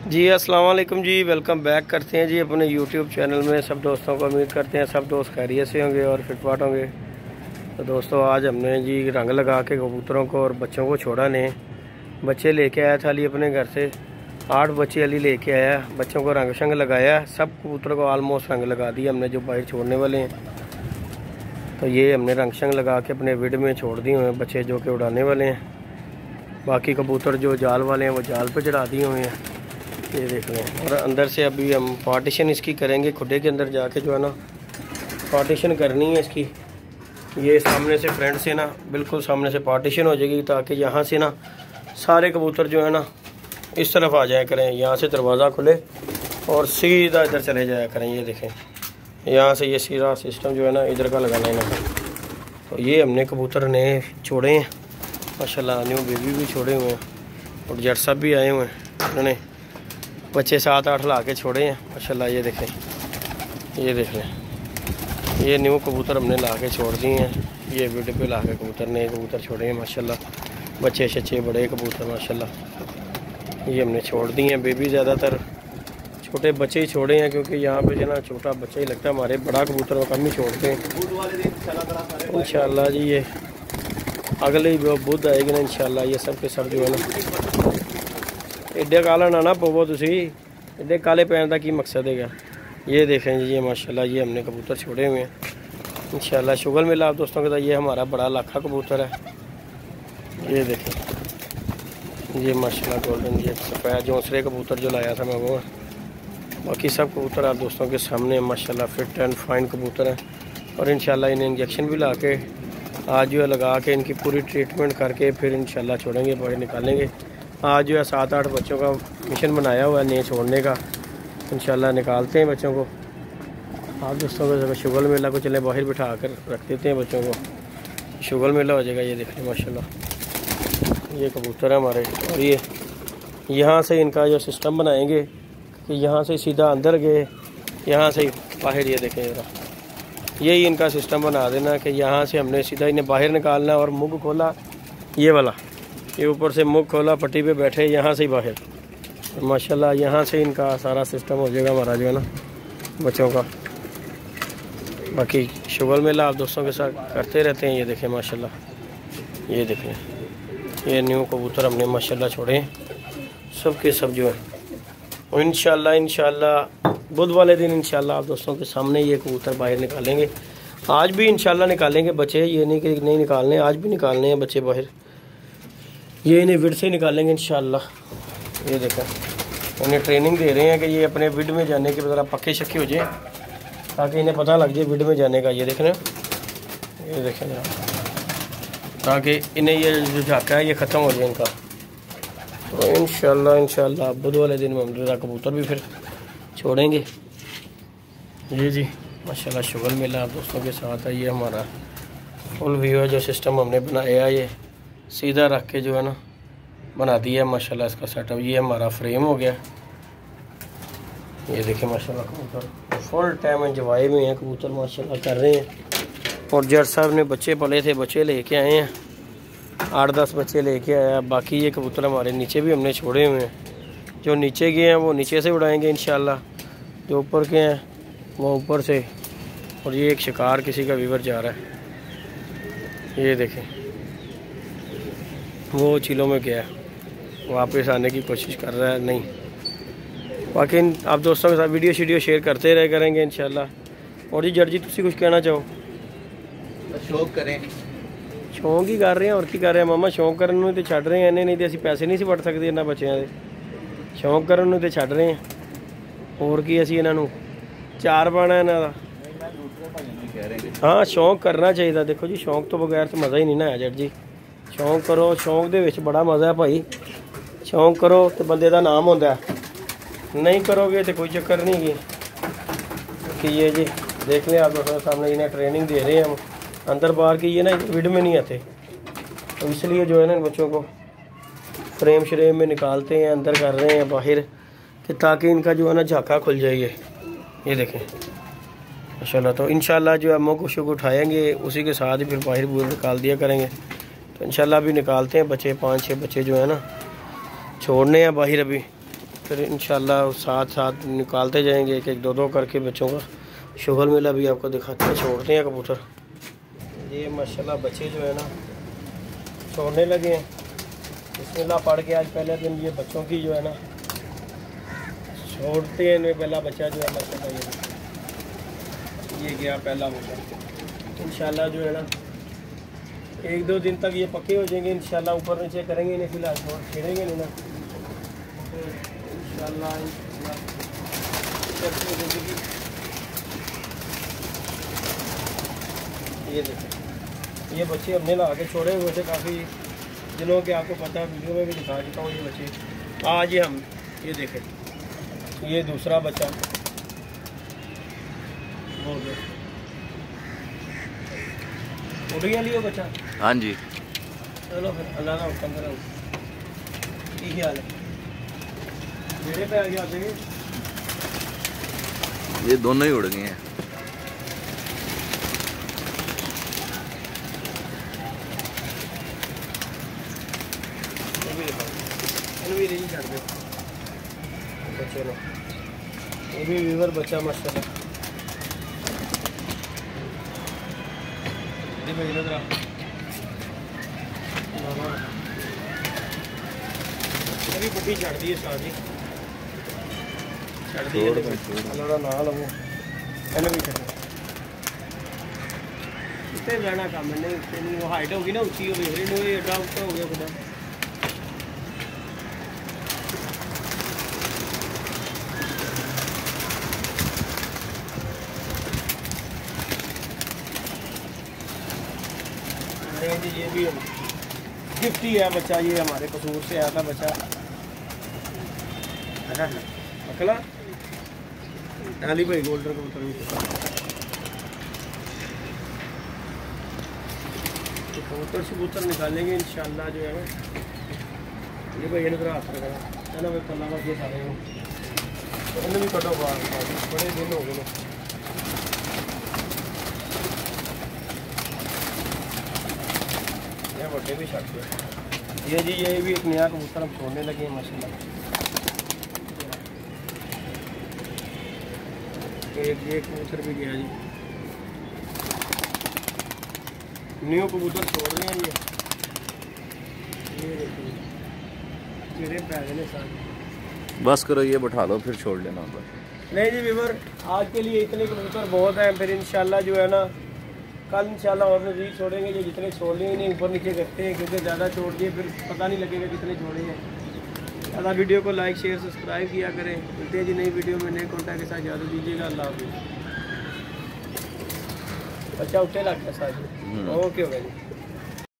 जी अस्सलाम वालेकुम जी, welcome back करते हैं जी अपने यूट्यूब चैनल में। सब दोस्तों को उम्मीद करते हैं सब दोस्त खैरियत से होंगे और फिटफाट होंगे। तो दोस्तों आज हमने जी रंग लगा के कबूतरों को और बच्चों को छोड़ा ने। बच्चे लेके आया था अली अपने घर से, 8 बच्चे अली लेके आया। बच्चों को रंग शंग लगाया, सब कबूतरों को आलमोस्ट रंग लगा दिया हमने जो बाहर छोड़ने वाले हैं। तो ये हमने रंग शंग लगा के अपने विड में छोड़ दिए हुए हैं बच्चे जो कि उड़ाने वाले हैं। बाकी कबूतर जो जाल वाले हैं वो जाल पर चढ़ा दिए हुए हैं, ये देख लें। और अंदर से अभी हम पार्टीशन इसकी करेंगे, खुडे के अंदर जाके जो है ना पार्टीशन करनी है इसकी। ये सामने से फ्रंट से ना बिल्कुल सामने से पार्टीशन हो जाएगी ताकि यहाँ से ना सारे कबूतर जो है ना इस तरफ आ जाया करें। यहाँ से दरवाज़ा खुले और सीधा इधर चले जाया करें। ये देखें यहाँ से ये सीधा सिस्टम जो है ना इधर का लगाना है ना। तो ये हमने कबूतर नए छोड़े हैं माशाल्लाह, न्यू बेबी भी छोड़े हुए हैं और जट सब भी आए हुए हैं। उन्होंने बच्चे 7-8 ला के छोड़े हैं माशाल्लाह। ये देखें, ये देख लें, ये न्यू कबूतर हमने ला के छोड़ दिए हैं। ये वीडियो पे ला के कबूतर नए कबूतर छोड़े हैं माशाल्लाह, बच्चे अच्छे बड़े कबूतर माशाल्लाह। ये हमने छोड़ दिए हैं। बेबी ज़्यादातर छोटे बच्चे ही छोड़े हैं क्योंकि यहाँ पे जो ना छोटा बच्चा ही लगता है हमारे, बड़ा कबूतर वो कम ही छोड़ते हैं इंशाल्लाह जी। ये अगले ही बुध आएगी ना इंशाल्लाह, ये सब के सब जो है ना एडे काला ना ना पवो तुसी, एडे काले पैन का की मकसद है। ये देखें जी, ये माशाल्लाह ये हमने कबूतर छोड़े हुए हैं इंशाल्लाह। शुगर मिला आप दोस्तों के साथ, ये हमारा बड़ा लाखा कबूतर है। ये देखें ये माशाल्लाह गोल्डन, ये सफ़ेद जोंसरे कबूतर जो लाया था मैं वो है। बाकी सब कबूतर आप दोस्तों के सामने माशाल्लाह फिट एंड फाइन कबूतर हैं। और इंशाल्लाह इन्हें इंजेक्शन भी ला के आज जो है लगा के इनकी पूरी ट्रीटमेंट करके फिर इंशाल्लाह छोड़ेंगे, बाहर निकालेंगे। आज जो है 7-8 बच्चों का मिशन बनाया हुआ है नए छोड़ने का, इंशाल्लाह निकालते हैं बच्चों को। आप दोस्तों को शुगर मेला को चले बाहर बिठा कर रख देते हैं बच्चों को, शुगर मेला हो जाएगा। ये देखें माशाल्लाह ये कबूतर है हमारे। और ये यहाँ से इनका जो सिस्टम बनाएंगे कि यहाँ से सीधा अंदर गए, यहाँ से बाहर। ये देखें जरा, यही इनका सिस्टम बना देना कि यहाँ से हमने सीधा इन्हें बाहर निकालना और मुँह खोला ये वाला, ये ऊपर से मुँह खोला पट्टी पे बैठे, यहाँ से ही बाहर माशाल्लाह। यहाँ से इनका सारा सिस्टम हो जाएगा हमारा जो है ना बच्चों का। बाकी शुगर मेला आप दोस्तों के साथ करते रहते हैं। ये देखें माशाल्लाह, ये देखें ये न्यू कबूतर हमने माशाल्लाह छोड़े हैं सब के सब जो है। और इंशाल्लाह बुध वाले दिन इंशाल्लाह आप दोस्तों के सामने ये कबूतर बाहर निकालेंगे। आज भी इंशाल्लाह निकालेंगे बच्चे, ये नहीं कि नहीं निकालने, आज भी निकालने हैं बच्चे बाहर। ये इन्हें विड से निकालेंगे इंशाल्लाह। ये देखा उन्हें ट्रेनिंग दे रहे हैं कि ये अपने विड में जाने के ज़रा पक्के शक्के हो जाए ताकि इन्हें पता लग जाए विड में जाने का। ये देखें, ये देखें जरा, ताकि इन्हें ये जो झाका है ये ख़त्म हो जाए इनका। तो इंशाल्लाह बुध वाले दिन हम ज़रा कबूतर भी फिर छोड़ेंगे। जी माशाल्लाह शुगर मेला आप दोस्तों के साथ है। ये हमारा फुल व्यू जो सिस्टम हमने बनाया, ये सीधा रख के जो है ना बना दिया माशाल्लाह इसका सेटअप। ये हमारा फ्रेम हो गया। ये देखिए माशाल्लाह कबूतर फुल टाइम एंजॉय में है कबूतर माशाल्लाह कर रहे हैं। और जट साहब ने बच्चे पले थे, बच्चे लेके आए हैं, 8-10 बच्चे लेके आया। बाकी ये कबूतर हमारे नीचे भी हमने छोड़े हुए हैं। जो नीचे गए हैं वो नीचे से उड़ाएंगे इंशाल्लाह, जो ऊपर के हैं वो ऊपर से। और ये एक शिकार किसी का व्यूवर जा रहा है, ये देखें वो चिलों में गया, वापस आने की कोशिश कर रहा है नहीं। बाकी आप दोस्तों के साथ वीडियो शेयर करते रहे करेंगे इंशाल्लाह। और जी जट जी तुसी कुछ कहना चाहो? शौक करें, शौक ही कर रहे हैं और की कर रहे हैं मामा, शौक करने ਨੂੰ ਤੇ ਛੱਡ ਰਹੇ हैं नहीं तो ਅਸੀਂ पैसे नहीं ਸੀ ਵੜ ਸਕਦੇ ਇਹਨਾਂ ਬੱਚਿਆਂ ਦੇ। शौक ਕਰਨ ਨੂੰ ਤੇ ਛੱਡ ਰਹੇ हैं, ਹੋਰ ਕੀ ਅਸੀਂ ਇਹਨਾਂ ਨੂੰ ਚਾਰ ਪਾਣਾ ਇਹਨਾਂ ਦਾ। हाँ शौक करना चाहिए। देखो जी शौक तो बगैर तो मज़ा ही नहीं ना है जट जी। शौक करो, शौक दे विच बड़ा मज़ा है भाई। शौक करो तो बंदे का नाम होता है, नहीं करोगे तो कोई चक्कर नहीं कि ये जी देख लें आप दोस्तों सामने इन्हें ट्रेनिंग दे रहे हैं हम अंदर बाहर की। ये ना विड में नहीं आते तो इसलिए जो है ना बच्चों को फ्रेम श्रेम में निकालते हैं, अंदर कर रहे हैं बाहर कि ताकि इनका जो है ना झाका खुल जाइए। ये देखें माशाल्लाह। तो इंशाल्लाह जो है मुँह को शुग उठाएँगे उसी के साथ ही फिर बाहर बूर निकाल दिया करेंगे। तो इंशाल्लाह अभी निकालते हैं बच्चे, 5-6 बच्चे जो है ना छोड़ने हैं बाहर अभी। फिर इंशाल्लाह साथ साथ निकालते जाएंगे, एक एक दो दो करके बच्चों का शुगर मेला भी आपको दिखाते हैं। छोड़ते हैं कबूतर। ये माशाल्लाह बच्चे जो है ना छोड़ने लगे हैं। बिस्मिल्लाह पढ़ के आज पहले दिन ये बच्चों की जो है ना छोड़ते हैं। इनमें पहला बच्चा जो है माशाल्लाह ये गया पहला बच्चा। इंशाल्लाह जो है ना एक दो दिन तक ये पक्के हो जाएंगे। इंशाल्लाह ऊपर नीचे करेंगे इन्हें, फिलहाल खेलेंगे नहीं ना इंशाल्लाह। ये देखें, ये बच्चे हमने ला के छोड़े हुए थे काफ़ी दिनों के, आपको पता है वीडियो में भी दिखा चुका हूँ। ये बच्चे आज ये हम ये देखें, ये दूसरा बच्चा हो गया। उड़ गया लियो बच्चा। हाँ जी, चलो फिर अल्लाह का हुक्म करो। यही हाल है, मेरे पे आ गया आते ये दोनों ही उड़ गए हैं। बच्चे लो, ये भी वीवर बच्चा माशाल्लाह। बड़ी छड़ दी है साजी, छड़ दी है ना लवो एने भी छड़ इतने रहना काम है नहीं, इतने नहीं। वो हाइट होगी ना ऊंची हो गई, वो एडा ऊपर हो गया खुदा। जी ये भी गिफ्ट ही है बच्चा, ये हमारे कसूर से आया था बच्चा। अकला डाली भाई गोल्डन कबूतर भी कबूतर शबूतर निकालेंगे इंशाल्लाह जो है ना। ये भाई इन्हें हाथ रखा है ना भाई, कला बस ये सारे इन्हें भी कटो बाहर, बड़े दिन हो गए। बड़े भी छट गए ये जी। ये भी एक नया कबूतर हम छोड़ने लगे हैं माशाल्लाह। एक ये कबूतर भी गया जी, न्यू कबूतर छोड़ रहे हैं ये देखिए मेरे पैसे ने साथ। बस करो, ये बैठा लो फिर छोड़ लेना होगा। नहीं जी वीवर, आज के लिए इतने कबूतर बहुत हैं। फिर इंशाल्लाह जो है ना कल इंशाल्लाह और मज़ीद छोड़ेंगे। ये जितने छोड़ लिए इन्हें ऊपर नीचे करते हैं, क्योंकि ज़्यादा छोड़ दिए फिर पता नहीं लगेगा कितने छोड़े हैं। ज़्यादा वीडियो को लाइक शेयर सब्सक्राइब किया करें। मिलते हैं जी नई वीडियो में नए कॉन्टैक्ट के साथ। ज़्यादा दीजिएगा। अल्लाह हाफ़िज़। अच्छा उठे लग गया साथ। ओके हो गया जी।